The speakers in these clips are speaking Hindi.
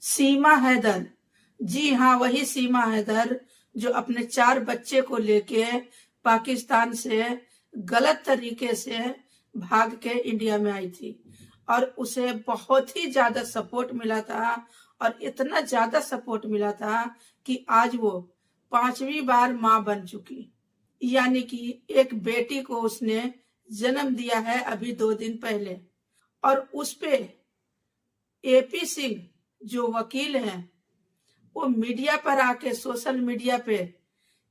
सीमा हैदर, जी हाँ, वही सीमा हैदर जो अपने 4 बच्चे को लेके पाकिस्तान से गलत तरीके से भाग के इंडिया में आई थी और उसे बहुत ही ज्यादा सपोर्ट मिला था और इतना ज्यादा सपोर्ट मिला था कि आज वो 5वीं बार मां बन चुकी। यानी कि एक बेटी को उसने जन्म दिया है अभी 2 दिन पहले। और उस पे एपी सिंह जो वकील हैं वो मीडिया पर आके सोशल मीडिया पे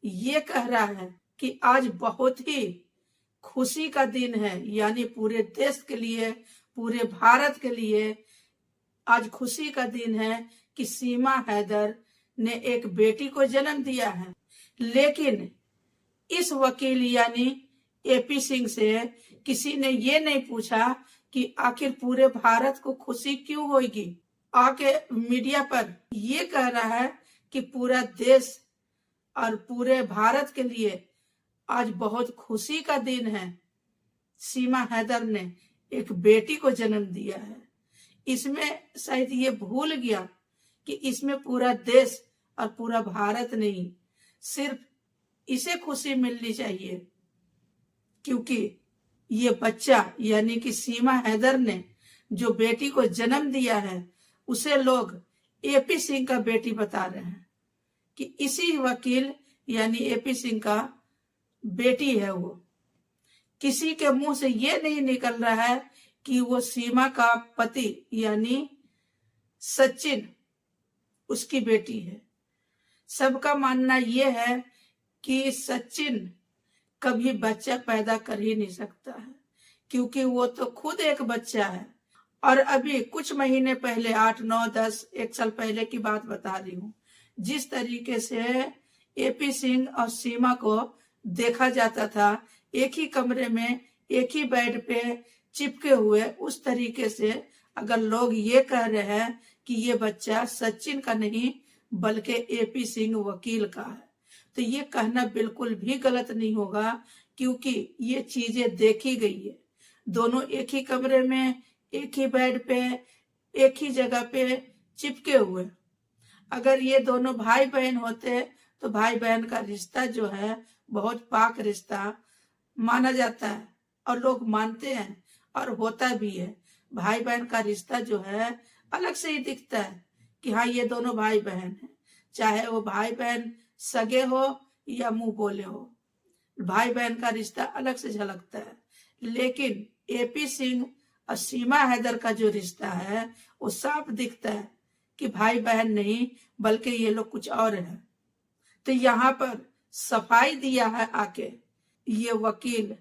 ये कह रहा है कि आज बहुत ही खुशी का दिन है, यानी पूरे देश के लिए, पूरे भारत के लिए आज खुशी का दिन है कि सीमा हैदर ने एक बेटी को जन्म दिया है। लेकिन इस वकील यानी एपी सिंह से किसी ने ये नहीं पूछा कि आखिर पूरे भारत को खुशी क्यों होगी। आके मीडिया पर ये कह रहा है कि पूरा देश और पूरे भारत के लिए आज बहुत खुशी का दिन है, सीमा हैदर ने एक बेटी को जन्म दिया है। इसमें शायद ये भूल गया कि इसमें पूरा देश और पूरा भारत नहीं, सिर्फ इसे खुशी मिलनी चाहिए क्योंकि ये बच्चा यानी कि सीमा हैदर ने जो बेटी को जन्म दिया है उसे लोग एपी सिंह का बेटी बता रहे हैं कि इसी वकील यानी एपी सिंह का बेटी है वो। किसी के मुंह से ये नहीं निकल रहा है कि वो सीमा का पति यानी सचिन उसकी बेटी है। सबका मानना ये है कि सचिन कभी बच्चा पैदा कर ही नहीं सकता है क्योंकि वो तो खुद एक बच्चा है। और अभी कुछ महीने पहले 8, 9, 10, 1 साल पहले की बात बता रही हूँ, जिस तरीके से एपी सिंह और सीमा को देखा जाता था एक ही कमरे में एक ही बेड पे चिपके हुए, उस तरीके से अगर लोग ये कह रहे हैं कि ये बच्चा सचिन का नहीं बल्कि एपी सिंह वकील का है तो ये कहना बिल्कुल भी गलत नहीं होगा क्योंकि ये चीजें देखी गई है। दोनों एक ही कमरे में एक ही बेड पे एक ही जगह पे चिपके हुए। अगर ये दोनों भाई बहन होते तो भाई बहन का रिश्ता जो है बहुत पाक रिश्ता माना जाता है और लोग मानते हैं और होता भी है। भाई बहन का रिश्ता जो है अलग से ही दिखता है कि हाँ ये दोनों भाई बहन हैं, चाहे वो भाई बहन सगे हो या मुंह बोले हो, भाई बहन का रिश्ता अलग से झलकता है। लेकिन एपी सिंह और सीमा हैदर का जो रिश्ता है वो साफ दिखता है कि भाई बहन नहीं बल्कि ये लोग कुछ और है। तो यहाँ पर सफाई दिया है आके ये वकील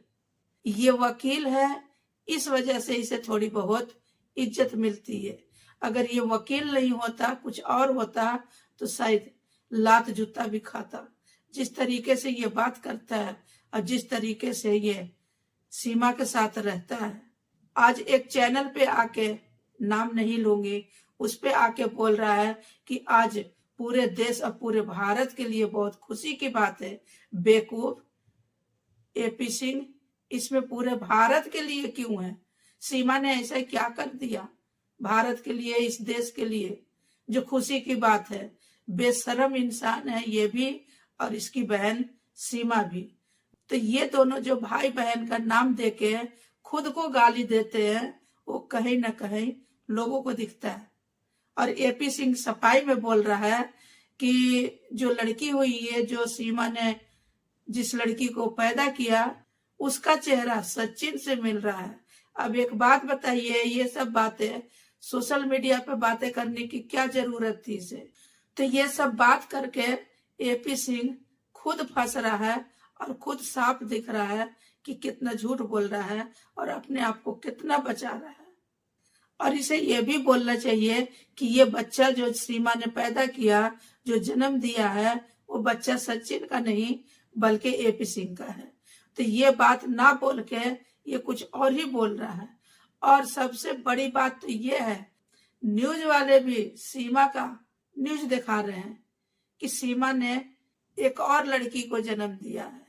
है, इस वजह से इसे थोड़ी बहुत इज्जत मिलती है। अगर ये वकील नहीं होता, कुछ और होता तो शायद लात जूता भी खाता। जिस तरीके से ये बात करता है और जिस तरीके से ये सीमा के साथ रहता है, आज एक चैनल पे आके, नाम नहीं लूंगी, उस पे आके बोल रहा है कि आज पूरे देश और पूरे भारत के लिए बहुत खुशी की बात है। बेवकूफ एपी सिंह, इसमें पूरे भारत के लिए क्यों है? सीमा ने ऐसा क्या कर दिया भारत के लिए, इस देश के लिए जो खुशी की बात है? बेशरम इंसान है ये भी और इसकी बहन सीमा भी। तो ये दोनों जो भाई बहन का नाम देके खुद को गाली देते हैं वो कहीं ना कहीं लोगों को दिखता है। और एपी सिंह सफाई में बोल रहा है कि जो लड़की हुई है, जो सीमा ने जिस लड़की को पैदा किया, उसका चेहरा सचिन से मिल रहा है। अब एक बात बताइए, ये सब बातें सोशल मीडिया पे बातें करने की क्या जरूरत थी इसे? तो ये सब बात करके एपी सिंह खुद फंस रहा है और खुद साफ दिख रहा है कि कितना झूठ बोल रहा है और अपने आप को कितना बचा रहा है। और इसे ये भी बोलना चाहिए कि ये बच्चा जो सीमा ने पैदा किया, जो जन्म दिया है, वो बच्चा सचिन का नहीं बल्कि एपी सिंह का है। तो ये बात ना बोल के ये कुछ और ही बोल रहा है। और सबसे बड़ी बात तो ये है, न्यूज वाले भी सीमा का न्यूज दिखा रहे हैं कि सीमा ने एक और लड़की को जन्म दिया है।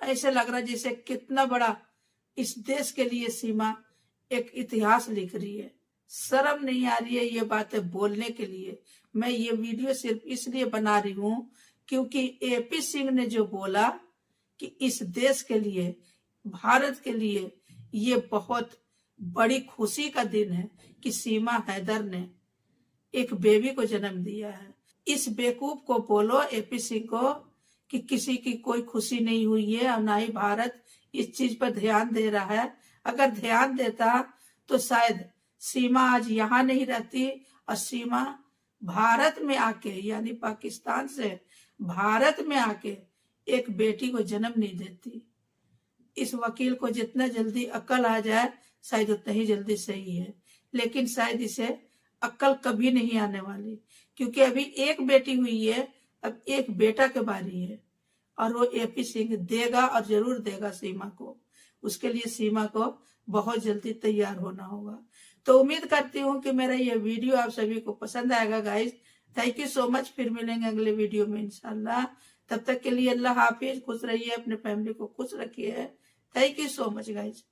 ऐसे लग रहा है जैसे कितना बड़ा इस देश के लिए सीमा एक इतिहास लिख रही है। शर्म नहीं आ रही है ये बातें बोलने के लिए। मैं ये वीडियो सिर्फ इसलिए बना रही हूँ क्योंकि एपी सिंह ने जो बोला कि इस देश के लिए, भारत के लिए ये बहुत बड़ी खुशी का दिन है कि सीमा हैदर ने एक बेबी को जन्म दिया है। इस बेवकूफ को बोलो एपी सिंह को कि किसी की कोई खुशी नहीं हुई है और ना ही भारत इस चीज पर ध्यान दे रहा है। अगर ध्यान देता तो शायद सीमा आज यहाँ नहीं रहती और सीमा भारत में आके, यानी पाकिस्तान से भारत में आके एक बेटी को जन्म नहीं देती। इस वकील को जितना जल्दी अक्ल आ जाए शायद उतना ही जल्दी सही है, लेकिन शायद इसे अक्ल कभी नहीं आने वाली, क्योंकि अभी एक बेटी हुई है, अब एक बेटा के बारी है और वो एपी सिंह देगा और जरूर देगा सीमा को। उसके लिए सीमा को बहुत जल्दी तैयार होना होगा। तो उम्मीद करती हूँ कि मेरा ये वीडियो आप सभी को पसंद आएगा guys. Thank you so much. फिर मिलेंगे अगले वीडियो में इंशाल्लाह। तब तक के लिए अल्लाह हाफिज। खुश रहिए, अपने फैमिली को खुश रखिए। Thank you so much guys.